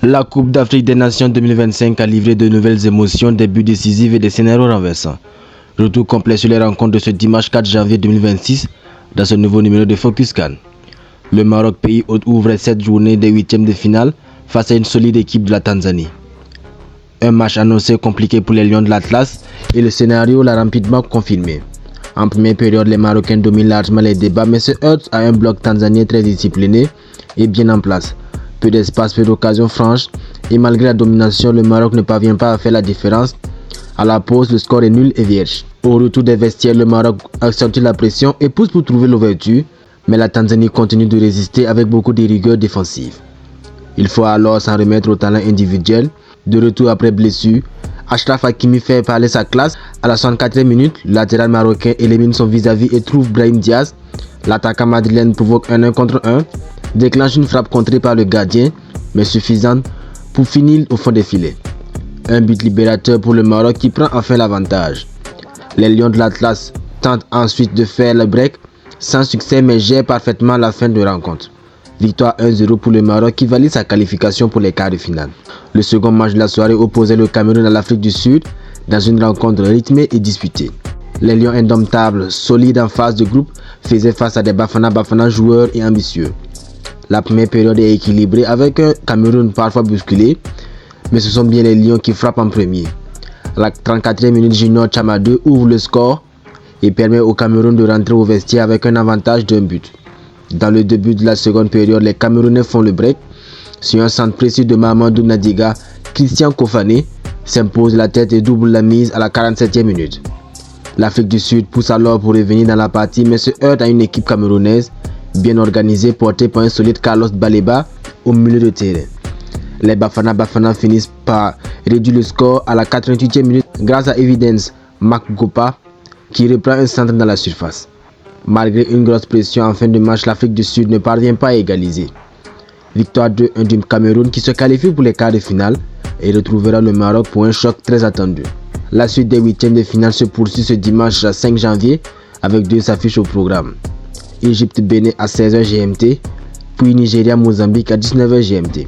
La Coupe d'Afrique des Nations 2025 a livré de nouvelles émotions, des buts décisifs et des scénarios renversants. Retour complet sur les rencontres de ce dimanche 4 janvier 2026 dans ce nouveau numéro de Focus CAN. Le Maroc, pays hôte, ouvre cette journée des huitièmes de finale face à une solide équipe de la Tanzanie. Un match annoncé compliqué pour les Lions de l'Atlas et le scénario l'a rapidement confirmé. En première période, les Marocains dominent largement les débats mais se heurtent à un bloc tanzanien très discipliné et bien en place. Peu d'espace, peu d'occasions franches et malgré la domination, le Maroc ne parvient pas à faire la différence. À la pause, le score est nul et vierge. Au retour des vestiaires, le Maroc accentue la pression et pousse pour trouver l'ouverture, mais la Tanzanie continue de résister avec beaucoup de rigueur défensive. Il faut alors s'en remettre au talent individuel. De retour après blessure, Achraf Hakimi fait parler sa classe. À la 64e minute, le latéral marocain élimine son vis-à-vis et trouve Brahim Diaz. L'attaquant madrilène provoque un 1 contre 1, déclenche une frappe contrée par le gardien, mais suffisante pour finir au fond des filets. Un but libérateur pour le Maroc qui prend enfin l'avantage. Les Lions de l'Atlas tentent ensuite de faire le break, sans succès mais gèrent parfaitement la fin de rencontre. Victoire 1-0 pour le Maroc qui valide sa qualification pour les quarts de finale. Le second match de la soirée opposait le Cameroun à l'Afrique du Sud dans une rencontre rythmée et disputée. Les Lions indomptables, solides en phase de groupe, faisaient face à des Bafana joueurs et ambitieux. La première période est équilibrée avec un Cameroun parfois bousculé, mais ce sont bien les Lions qui frappent en premier. À la 34e minute, Junior Tchamadeu ouvre le score et permet au Cameroun de rentrer au vestiaire avec un avantage d'un but. Dans le début de la seconde période, les Camerounais font le break. Sur un centre précis de Mamadou Nadiga, Christian Kofané s'impose la tête et double la mise à la 47e minute. L'Afrique du Sud pousse alors pour revenir dans la partie mais se heurte à une équipe camerounaise bien organisée portée par un solide Carlos Baleba au milieu de terrain. Les Bafana finissent par réduire le score à la 88e minute grâce à Evidence Makgopa qui reprend un centre dans la surface. Malgré une grosse pression en fin de match, l'Afrique du Sud ne parvient pas à égaliser. Victoire 2-1 du Cameroun qui se qualifie pour les quarts de finale et retrouvera le Maroc pour un choc très attendu. La suite des huitièmes de finale se poursuit ce dimanche 5 janvier avec deux affiches au programme. Égypte-Bénin à 16h GMT, puis Nigeria-Mozambique à 19h GMT.